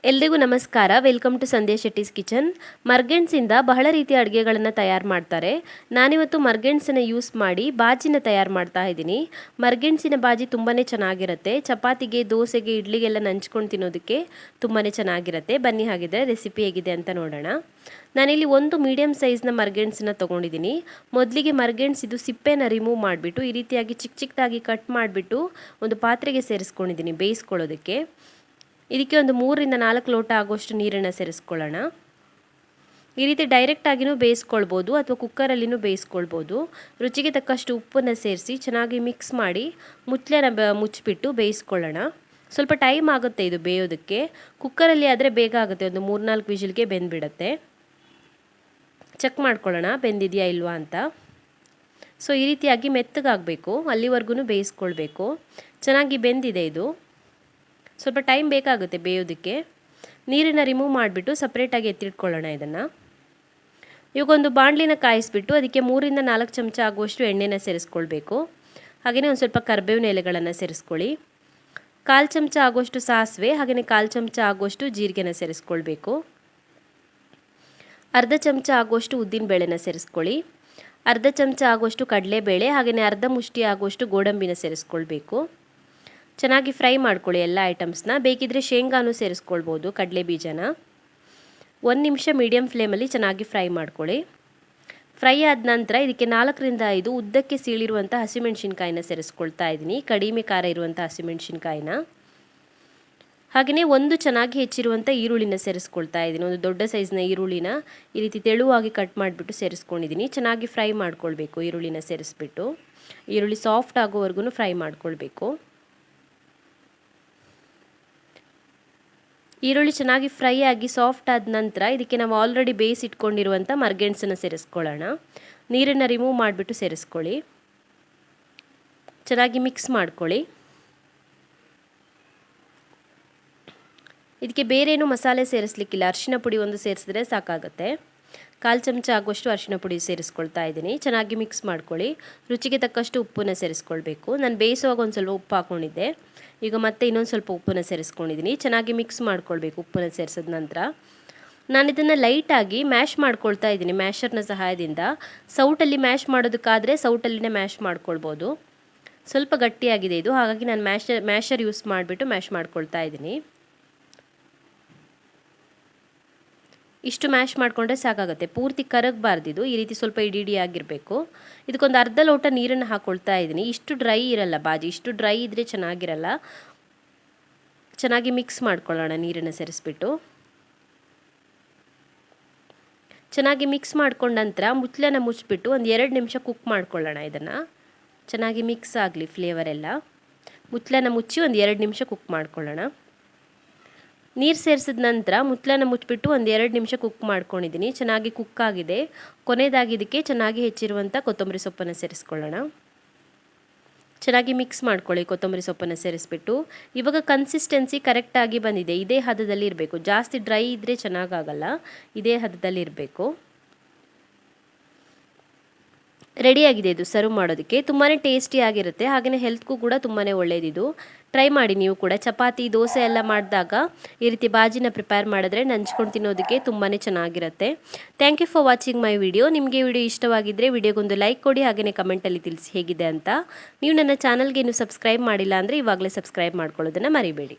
ಎಲ್ರಿಗೂ ನಮಸ್ಕಾರ. Welcome to Sandhya Shetty's kitchen. ಮರ್ಗೆಣ್ಸಿಂದ ಬಹಳ ರೀತಿಯ ಅಡುಗೆಗಳನ್ನು ತಯಾರು ಮಾಡ್ತಾರೆ. ನಾನಿವತ್ತು ಮರ್ಗೆಣ್ಸನ್ನು ಯೂಸ್ ಮಾಡಿ ಬಾಜಿನ ತಯಾರು ಮಾಡ್ತಾ ಇದ್ದೀನಿ. ಮರ್ಗೆಣ್ಸಿನ ಬಾಜಿ ತುಂಬಾ ಚೆನ್ನಾಗಿರುತ್ತೆ. ಚಪಾತಿಗೆ, ದೋಸೆಗೆ, ಇಡ್ಲಿಗೆಲ್ಲ ನಂಚ್ಕೊಂಡು ತಿನ್ನೋದಕ್ಕೆ ತುಂಬಾ ಚೆನ್ನಾಗಿರುತ್ತೆ. ಬನ್ನಿ ಹಾಗಿದ್ರೆ ರೆಸಿಪಿ ಹೇಗಿದೆ ಅಂತ ನೋಡೋಣ. ನಾನಿಲ್ಲಿ ಒಂದು ಮೀಡಿಯಮ್ ಸೈಜ್ನ ಮರ್ಗೆಣ್ಸನ್ನ ತೊಗೊಂಡಿದ್ದೀನಿ. ಮೊದಲಿಗೆ ಮರ್ಗೆಣ್ಸಿದು ಸಿಪ್ಪೆನ ರಿಮೂವ್ ಮಾಡಿಬಿಟ್ಟು ಈ ರೀತಿಯಾಗಿ ಚಿಕ್ಕ ಚಿಕ್ಕದಾಗಿ ಕಟ್ ಮಾಡಿಬಿಟ್ಟು ಒಂದು ಪಾತ್ರೆಗೆ ಸೇರಿಸ್ಕೊಂಡಿದ್ದೀನಿ ಬೇಯಿಸ್ಕೊಳ್ಳೋದಕ್ಕೆ. ಇದಕ್ಕೆ ಒಂದು 3ರಿಂದ 4 ಲೋಟ ಆಗುವಷ್ಟು ನೀರನ್ನು ಸೇರಿಸ್ಕೊಳ್ಳೋಣ. ಈ ರೀತಿ ಡೈರೆಕ್ಟಾಗಿಯೂ ಬೇಯಿಸ್ಕೊಳ್ಬೋದು ಅಥವಾ ಕುಕ್ಕರಲ್ಲಿನೂ ಬೇಯಿಸ್ಕೊಳ್ಬೋದು. ರುಚಿಗೆ ತಕ್ಕಷ್ಟು ಉಪ್ಪನ್ನು ಸೇರಿಸಿ ಚೆನ್ನಾಗಿ ಮಿಕ್ಸ್ ಮಾಡಿ ಮುಚ್ಚಳನ ಮುಚ್ಚಿಬಿಟ್ಟು ಬೇಯಿಸ್ಕೊಳ್ಳೋಣ. ಸ್ವಲ್ಪ ಟೈಮ್ ಆಗುತ್ತೆ ಇದು ಬೇಯೋದಕ್ಕೆ. ಕುಕ್ಕರಲ್ಲಿ ಆದರೆ ಬೇಗ ಆಗುತ್ತೆ, ಒಂದು 3-4 ವಿಜಿಲ್ಗೆ ಬೆಂದ್ಬಿಡುತ್ತೆ. ಚೆಕ್ ಮಾಡ್ಕೊಳ್ಳೋಣ ಬೆಂದಿದೆಯಾ ಇಲ್ವಾ ಅಂತ. ಸೊ ಈ ರೀತಿಯಾಗಿ ಮೆತ್ತಗಾಗಬೇಕು, ಅಲ್ಲಿವರೆಗೂ ಬೇಯಿಸ್ಕೊಳ್ಬೇಕು. ಚೆನ್ನಾಗಿ ಬೆಂದಿದೆ ಇದು. ಸ್ವಲ್ಪ ಟೈಮ್ ಬೇಕಾಗುತ್ತೆ ಬೇಯೋದಕ್ಕೆ. ನೀರನ್ನು ರಿಮೂವ್ ಮಾಡಿಬಿಟ್ಟು ಸಪ್ರೇಟಾಗಿ ಎತ್ತಿಟ್ಕೊಳ್ಳೋಣ ಇದನ್ನು. ಇವಾಗೊಂದು ಬಾಣಲಿನ ಕಾಯಿಸ್ಬಿಟ್ಟು ಅದಕ್ಕೆ 3ರಿಂದ 4 ಚಮಚ ಆಗುವಷ್ಟು ಎಣ್ಣೆನ ಸೇರಿಸ್ಕೊಳ್ಬೇಕು. ಹಾಗೆಯೇ ಒಂದು ಸ್ವಲ್ಪ ಕರಿಬೇವಿನ ಎಲೆಗಳನ್ನು ಸೇರಿಸ್ಕೊಳ್ಳಿ. 1/4 ಚಮಚ ಆಗುವಷ್ಟು ಸಾಸಿವೆ, ಹಾಗೆಯೇ 1/4 ಚಮಚ ಆಗುವಷ್ಟು ಜೀರಿಗೆನ ಸೇರಿಸ್ಕೊಳ್ಬೇಕು. ಅರ್ಧ ಚಮಚ ಆಗುವಷ್ಟು ಉದ್ದಿನಬೇಳೆನ ಸೇರಿಸ್ಕೊಳ್ಳಿ. ಅರ್ಧ ಚಮಚ ಆಗುವಷ್ಟು ಕಡಲೆಬೇಳೆ, ಹಾಗೆಯೇ ಅರ್ಧ ಮುಷ್ಟಿ ಆಗುವಷ್ಟು ಗೋಡಂಬಿನ ಸೇರಿಸ್ಕೊಳ್ಬೇಕು. ಚೆನ್ನಾಗಿ ಫ್ರೈ ಮಾಡ್ಕೊಳ್ಳಿ ಎಲ್ಲ ಐಟಮ್ಸ್ನ. ಬೇಕಿದ್ರೆ ಶೇಂಗಾನು ಸೇರಿಸ್ಕೊಳ್ಬೋದು, ಕಡಲೆ ಬೀಜನ. 1 ನಿಮಿಷ ಮೀಡಿಯಮ್ ಫ್ಲೇಮಲ್ಲಿ ಚೆನ್ನಾಗಿ ಫ್ರೈ ಮಾಡ್ಕೊಳ್ಳಿ. ಫ್ರೈ ಆದ ನಂತರ ಇದಕ್ಕೆ 4ರಿಂದ 5 ಉದ್ದಕ್ಕೆ ಸೀಳಿರುವಂಥ ಹಸಿಮೆಣಸಿನ್ಕಾಯಿನ ಸೇರಿಸ್ಕೊಳ್ತಾ ಇದ್ದೀನಿ, ಕಡಿಮೆ ಖಾರ ಇರುವಂಥ ಹಸಿಮೆಣಸಿನ್ಕಾಯಿನ. ಹಾಗೆಯೇ ಒಂದು ಚೆನ್ನಾಗಿ ಹೆಚ್ಚಿರುವಂಥ ಈರುಳ್ಳಿನ ಸೇರಿಸ್ಕೊಳ್ತಾ ಇದ್ದೀನಿ. ಒಂದು ದೊಡ್ಡ ಸೈಜ್ನ ಈರುಳ್ಳಿನ ಈ ರೀತಿ ತೆಳುವಾಗಿ ಕಟ್ ಮಾಡಿಬಿಟ್ಟು ಸೇರಿಸ್ಕೊಂಡಿದ್ದೀನಿ. ಚೆನ್ನಾಗಿ ಫ್ರೈ ಮಾಡ್ಕೊಳ್ಬೇಕು. ಈರುಳ್ಳಿನ ಸೇರಿಸ್ಬಿಟ್ಟು ಈರುಳ್ಳಿ ಸಾಫ್ಟ್ ಆಗೋವರೆಗೂ ಫ್ರೈ ಮಾಡ್ಕೊಳ್ಬೇಕು. ಈರುಳ್ಳಿ ಚೆನ್ನಾಗಿ ಫ್ರೈ ಆಗಿ ಸಾಫ್ಟ್ ಆದ ನಂತರ ಇದಕ್ಕೆ ನಾವು ಆಲ್ರೆಡಿ ಬೇಯಿಸಿಟ್ಕೊಂಡಿರುವಂಥ ಮರ್ಗೆಣ್ಸನ್ನು ಸೇರಿಸ್ಕೊಳ್ಳೋಣ. ನೀರನ್ನು ರಿಮೂವ್ ಮಾಡಿಬಿಟ್ಟು ಸೇರಿಸ್ಕೊಳ್ಳಿ. ಚೆನ್ನಾಗಿ ಮಿಕ್ಸ್ ಮಾಡ್ಕೊಳ್ಳಿ. ಇದಕ್ಕೆ ಬೇರೇನು ಮಸಾಲೆ ಸೇರಿಸ್ಲಿಕ್ಕಿಲ್ಲ, ಅರಿಶಿನ ಪುಡಿ ಒಂದು ಸೇರಿಸಿದ್ರೆ ಸಾಕಾಗುತ್ತೆ. 1/4 ಚಮಚ ಆಗುವಷ್ಟು ಅರಿಶಿನ ಪುಡಿ ಸೇರಿಸ್ಕೊಳ್ತಾ ಇದ್ದೀನಿ. ಚೆನ್ನಾಗಿ ಮಿಕ್ಸ್ ಮಾಡ್ಕೊಳ್ಳಿ. ರುಚಿಗೆ ತಕ್ಕಷ್ಟು ಉಪ್ಪನ್ನು ಸೇರಿಸ್ಕೊಳ್ಬೇಕು. ನಾನು ಬೇಯಿಸುವಾಗ ಒಂದು ಸ್ವಲ್ಪ ಉಪ್ಪು ಹಾಕ್ಕೊಂಡಿದ್ದೆ, ಈಗ ಮತ್ತೆ ಇನ್ನೊಂದು ಸ್ವಲ್ಪ ಉಪ್ಪನ್ನು ಸೇರಿಸ್ಕೊಂಡಿದ್ದೀನಿ. ಚೆನ್ನಾಗಿ ಮಿಕ್ಸ್ ಮಾಡ್ಕೊಳ್ಬೇಕು ಉಪ್ಪನ್ನು ಸೇರಿಸಿದ ನಂತರ. ನಾನು ಇದನ್ನು ಲೈಟಾಗಿ ಮ್ಯಾಶ್ ಮಾಡ್ಕೊಳ್ತಾ ಇದ್ದೀನಿ ಮ್ಯಾಶರ್ನ ಸಹಾಯದಿಂದ. ಸೌಟಲ್ಲಿ ಮ್ಯಾಶ್ ಮಾಡೋದಕ್ಕಾದರೆ ಸೌಟಲ್ಲಿನೇ ಮ್ಯಾಶ್ ಮಾಡ್ಕೊಳ್ಬೋದು. ಸ್ವಲ್ಪ ಗಟ್ಟಿಯಾಗಿದೆ ಇದು, ಹಾಗಾಗಿ ನಾನು ಮ್ಯಾಶರ್ ಯೂಸ್ ಮಾಡಿಬಿಟ್ಟು ಮ್ಯಾಶ್ ಮಾಡ್ಕೊಳ್ತಾ ಇದ್ದೀನಿ. ಇಷ್ಟು ಮ್ಯಾಶ್ ಮಾಡಿಕೊಂಡ್ರೆ ಸಾಕಾಗುತ್ತೆ, ಪೂರ್ತಿ ಕರಗಬಾರ್ದಿದು. ಈ ರೀತಿ ಸ್ವಲ್ಪ ಇಡಿ ಆಗಿರಬೇಕು. ಇದಕ್ಕೊಂದು ಅರ್ಧ ಲೋಟ ನೀರನ್ನು ಹಾಕ್ಕೊಳ್ತಾ ಇದ್ದೀನಿ. ಇಷ್ಟು ಡ್ರೈ ಇರಲ್ಲ ಬಾಜಿ, ಇಷ್ಟು ಡ್ರೈ ಇದ್ದರೆ ಚೆನ್ನಾಗಿರಲ್ಲ. ಚೆನ್ನಾಗಿ ಮಿಕ್ಸ್ ಮಾಡ್ಕೊಳ್ಳೋಣ ನೀರನ್ನು ಸೇರಿಸ್ಬಿಟ್ಟು. ಚೆನ್ನಾಗಿ ಮಿಕ್ಸ್ ಮಾಡ್ಕೊಂಡ ನಂತರ ಮುಚ್ಚಳನ ಮುಚ್ಚಿಬಿಟ್ಟು ಒಂದು 2 ನಿಮಿಷ ಕುಕ್ ಮಾಡ್ಕೊಳ್ಳೋಣ. ಇದನ್ನು ಚೆನ್ನಾಗಿ ಮಿಕ್ಸ್ ಆಗಲಿ ಫ್ಲೇವರ್ ಎಲ್ಲ. ಮುಚ್ಚಳನ ಮುಚ್ಚಿ ಒಂದು 2 ನಿಮಿಷ ಕುಕ್ ಮಾಡ್ಕೊಳ್ಳೋಣ. ನೀರು ಸೇರಿಸಿದ ನಂತರ ಮುಚ್ಚಳನ ಮುಚ್ಚಿಬಿಟ್ಟು ಒಂದು 2 ನಿಮಿಷ ಕುಕ್ ಮಾಡ್ಕೊಂಡಿದ್ದೀನಿ. ಚೆನ್ನಾಗಿ ಕುಕ್ ಆಗಿದೆ. ಕೊನೆಯದಾಗಿ ಇದಕ್ಕೆ ಚೆನ್ನಾಗಿ ಹೆಚ್ಚಿರುವಂಥ ಕೊತ್ತಂಬರಿ ಸೊಪ್ಪನ್ನು ಸೇರಿಸ್ಕೊಳ್ಳೋಣ. ಚೆನ್ನಾಗಿ ಮಿಕ್ಸ್ ಮಾಡ್ಕೊಳ್ಳಿ ಕೊತ್ತಂಬರಿ ಸೊಪ್ಪನ್ನು ಸೇರಿಸ್ಬಿಟ್ಟು. ಇವಾಗ ಕನ್ಸಿಸ್ಟೆನ್ಸಿ ಕರೆಕ್ಟಾಗಿ ಬಂದಿದೆ. ಇದೇ ಹದದಲ್ಲಿ ಇರಬೇಕು, ಜಾಸ್ತಿ ಡ್ರೈ ಇದ್ದರೆ ಚೆನ್ನಾಗಾಗಲ್ಲ. ಇದೇ ಹದದಲ್ಲಿ ಇರಬೇಕು. ರೆಡಿಯಾಗಿದೆ ಇದು ಸರ್ವ್ ಮಾಡೋದಕ್ಕೆ. ತುಂಬಾ ಟೇಸ್ಟಿಯಾಗಿರುತ್ತೆ, ಹಾಗೆಯೇ ಹೆಲ್ತ್ಗೂ ಕೂಡ ತುಂಬಾ ಒಳ್ಳೆಯದಿದು. ಟ್ರೈ ಮಾಡಿ ನೀವು ಕೂಡ. ಚಪಾತಿ, ದೋಸೆ ಎಲ್ಲ ಮಾಡಿದಾಗ ಈ ರೀತಿ ಬಾಜಿನ ಪ್ರಿಪೇರ್ ಮಾಡಿದ್ರೆ ನಂಚ್ಕೊಂಡು ತಿನ್ನೋದಕ್ಕೆ ತುಂಬಾ ಚೆನ್ನಾಗಿರುತ್ತೆ. Thank you for watching my video. ನಿಮಗೆ ವಿಡಿಯೋ ಇಷ್ಟವಾಗಿದ್ದರೆ ವಿಡಿಯೋಗೊಂದು ಲೈಕ್ ಕೊಡಿ, ಹಾಗೆಯೇ ಕಮೆಂಟಲ್ಲಿ ತಿಳಿಸಿ ಹೇಗಿದೆ ಅಂತ. ನೀವು ನನ್ನ ಚಾನಲ್ಗೆ ಇನ್ನೂ ಸಬ್ಸ್ಕ್ರೈಬ್ ಮಾಡಿಲ್ಲ ಅಂದರೆ ಇವಾಗಲೇ ಸಬ್ಸ್ಕ್ರೈಬ್ ಮಾಡ್ಕೊಳ್ಳೋದನ್ನು ಮರಿಬೇಡಿ.